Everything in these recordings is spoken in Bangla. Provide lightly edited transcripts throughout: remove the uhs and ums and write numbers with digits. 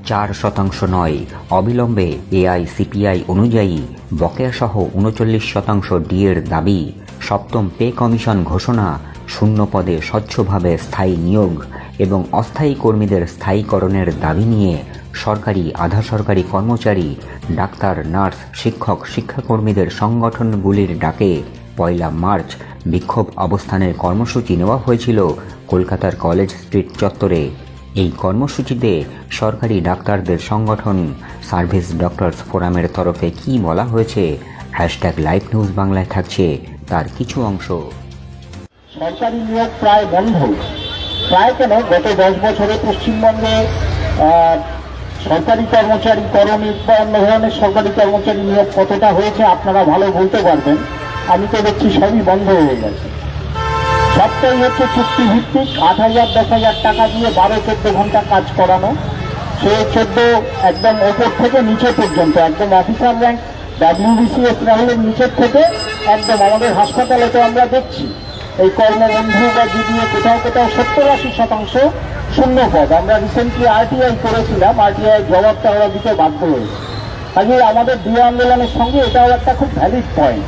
4% নয়, অবিলম্বে এআইসিপিআই অনুযায়ী বকেয়াসহ 39% ডিএর দাবি। সপ্তম পে কমিশন ঘোষণা, শূন্য পদে স্বচ্ছভাবে স্থায়ী নিয়োগ এবং অস্থায়ী কর্মীদের স্থায়ীকরণের দাবি নিয়ে সরকারি, আধা সরকারি কর্মচারী, ডাক্তার, নার্স, শিক্ষক, শিক্ষাকর্মীদের সংগঠনগুলির ডাকে 1 মার্চ বিক্ষোভ অবস্থানের কর্মসূচি নেওয়া হয়েছিল কলকাতার কলেজ স্ট্রিট চত্বরে। এই কর্মসূচিতে সরকারি ডাক্তারদের সংগঠন সার্ভিস ডক্টরস ফোরামের তরফে কি বলা হয়েছে, #লাইভ নিউজ বাংলায় থাকছে তার কিছু অংশ। সরকারি নিয়োগ প্রায় বন্ধ। প্রায় কেন, গত 10 বছরে পশ্চিমবঙ্গে সরকারি কর্মচারী করণিক বা অন্য ধরনের সরকারি কর্মচারী নিয়োগ কতটা হয়েছে আপনারা ভালো বলতে পারবেন। আমি তো দেখছি সবই বন্ধ হয়ে গেছে। সবটাই হচ্ছে চুক্তিভিত্তিক, 8,000 10,000 টাকা দিয়ে 12-14 ঘন্টা কাজ করানো। সে 14 একদম ওপর থেকে নিচে পর্যন্ত, একদম অফিসার র্যাঙ্ক WBCS লেভেলের নিচের থেকে একদম আমাদের হাসপাতালে তো আমরা দেখছি এই কর্মবন্ধু বা জিডিএ কোথাও কোথাও 70-80% শূন্য পদ। আমরা রিসেন্টলি RTI করেছিলাম, RTI জবাবটা ওরা দিতে বাধ্য হয়েছে। কাজে আমাদের ডিএ আন্দোলনের সঙ্গে এটাও একটা খুব ভ্যালিড পয়েন্ট।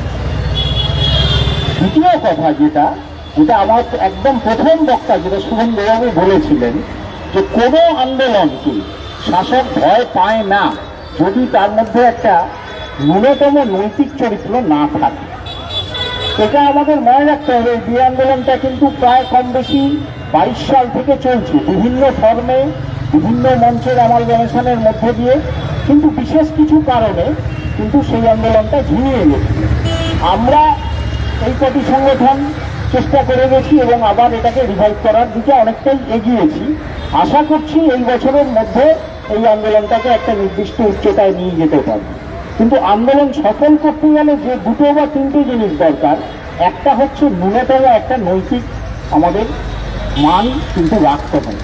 দ্বিতীয় কথা যেটা আমার একদম প্রথম বক্তা যেটা শুভেন্দুবাবু বলেছিলেন, যে কোনো আন্দোলনকে শাসক ভয় পায় না যদি তার মধ্যে একটা ন্যূনতম নৈতিক চরিত্র না থাকে। এটা আমাদের মনে রাখতে হবে। এই আন্দোলনটা কিন্তু প্রায় কম বেশি 22 সাল থেকে চলছে, বিভিন্ন ফর্মে, বিভিন্ন মঞ্চের অ্যামালগামেশনের মধ্যে দিয়ে, কিন্তু বিশেষ কিছু কারণে কিন্তু সেই আন্দোলনটা ঝিমিয়ে গেছে। আমরা এই কটি সংগঠন চেষ্টা করে গেছি এবং আবার এটাকে রিভাইভ করার দিকে অনেকটাই এগিয়েছি। আশা করছি এই বছরের মধ্যে এই আন্দোলনটাকে একটা নির্দিষ্ট উচ্চতায় নিয়ে যেতে পারবে। কিন্তু আন্দোলন সফল করতে গেলে যে 2 বা 3টে জিনিস দরকার, একটা হচ্ছে ন্যূনতম একটা নৈতিক আমাদের মান কিন্তু রাখতে হবে।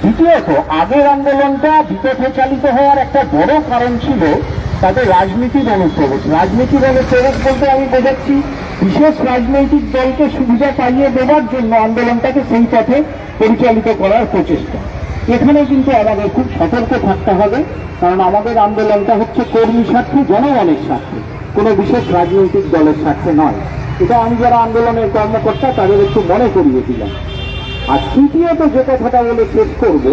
দ্বিতীয়ত, আগের আন্দোলনটা বিপথে চালিত হওয়ার একটা বড় কারণ ছিল তাদের রাজনীতির অনুপ্রবেশ। রাজনীতির অনুপ্রবেশ বলতে আমি বোঝাচ্ছি বিশেষ রাজনৈতিক দলকে সুবিধা পাইয়ে দেওয়ার জন্য আন্দোলনটাকে সেই পথে পরিচালিত করার প্রচেষ্টা। এখানে কিন্তু আমাদের খুব সতর্ক থাকতে হবে, কারণ আমাদের আন্দোলনটা হচ্ছে কর্মী স্বার্থে, জনগণের স্বার্থে, কোনো বিশেষ রাজনৈতিক দলের স্বার্থে নয়। এটা আমি যারা আন্দোলনের কর্মকর্তা তাদের একটু মনে করিয়ে দিলাম। আর তৃতীয়ত যে কথাটা বলে শেষ করব,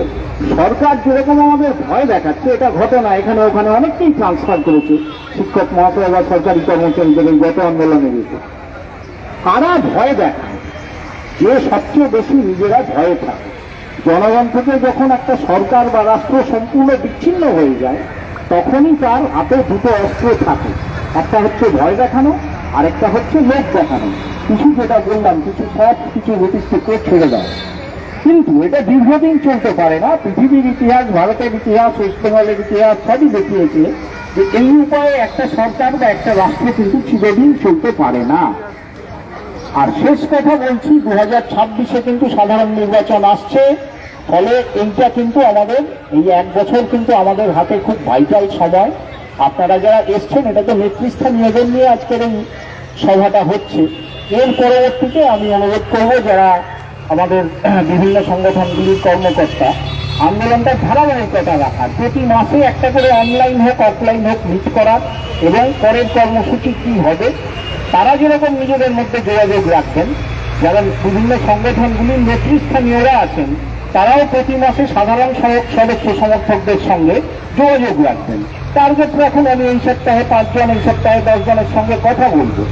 সরকার যেরকম আমাদের ভয় দেখাচ্ছে, এটা ঘটনা এখানে ওখানে অনেককেই ট্রান্সফার করেছে শিক্ষক মহাশয় বা সরকারি কর্মচারীদের এই গত আন্দোলনে গেছে। কারা ভয় দেখায়? যে সবচেয়ে বেশি নিজেরা ভয়ে থাকে। জনগণ থেকে যখন একটা সরকার বা রাষ্ট্র সম্পূর্ণ বিচ্ছিন্ন হয়ে যায়, তখনই তার হাতে 2টো অস্ত্র থাকে। একটা হচ্ছে ভয় দেখানো, আরেকটা হচ্ছে লোক দেখানো। কিছু যেটা বললাম, কিছু সব কিছু প্রতিষ্ঠিত ছেড়ে দেয়। কিন্তু এটা দীর্ঘদিন চলতে পারে না। পৃথিবীর ইতিহাস, ভারতের ইতিহাস, ওয়েস্ট বেঙ্গলের ইতিহাস সবই দেখিয়েছে যে এই উপায়ে একটা সরকার বা একটা রাষ্ট্র কিন্তু চিরদিন চলতে পারে না। আর শেষ কথা বলছি, 2026-এ কিন্তু সাধারণ নির্বাচন আসছে। ফলে এইটা কিন্তু আমাদের এই 1 বছর কিন্তু আমাদের হাতে খুব ভাইটাল সময়। আপনারা যারা এসছেন, এটা তো নেতৃস্থান নিয়োজন নিয়ে আজকের এই সভাটা হচ্ছে। এর পরবর্তীতে আমি অনুরোধ করব যারা আমাদের বিভিন্ন সংগঠনগুলির কর্মকর্তা, আন্দোলনটা ধারাবাহিকতা রাখার, প্রতি মাসে একটা করে অনলাইন হোক অফলাইন হোক মিট করার, এবং পরের কর্মসূচি কি হবে তারা যেরকম নিজেদের মধ্যে যোগাযোগ রাখবেন। যারা বিভিন্ন সংগঠনগুলির নেতৃস্থানীয়রা আছেন তারাও প্রতি মাসে সাধারণ সদস্য সমর্থকদের সঙ্গে যোগাযোগ রাখবেন। টার্গেট রাখুন, আমি এই সপ্তাহে 5 জন, এই সপ্তাহে 10 জনের সঙ্গে কথা বলবো।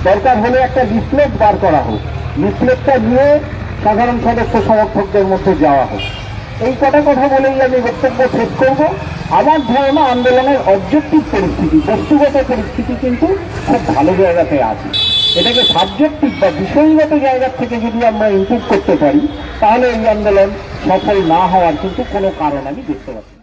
দরকার হলে একটা লিফলেট বার করা হোক, লিফলেটটা নিয়ে সাধারণ সদস্য সমর্থকদের মধ্যে যাওয়া হোক। এই কটা কথা বলেই আমি বক্তব্য শেষ করব। আমার ধারণা আন্দোলনের অবজেক্টিভ পরিস্থিতি, বস্তুগত পরিস্থিতি কিন্তু খুব ভালো জায়গাতে আছে। এটাকে সাবজেক্টিভ বা বিষয়গত জায়গা থেকে যদি আমরা ইনপুট করতে পারি, তাহলে এই আন্দোলন সফল না হওয়ার কিন্তু কোনো কারণ আমি দেখতে পাচ্ছি।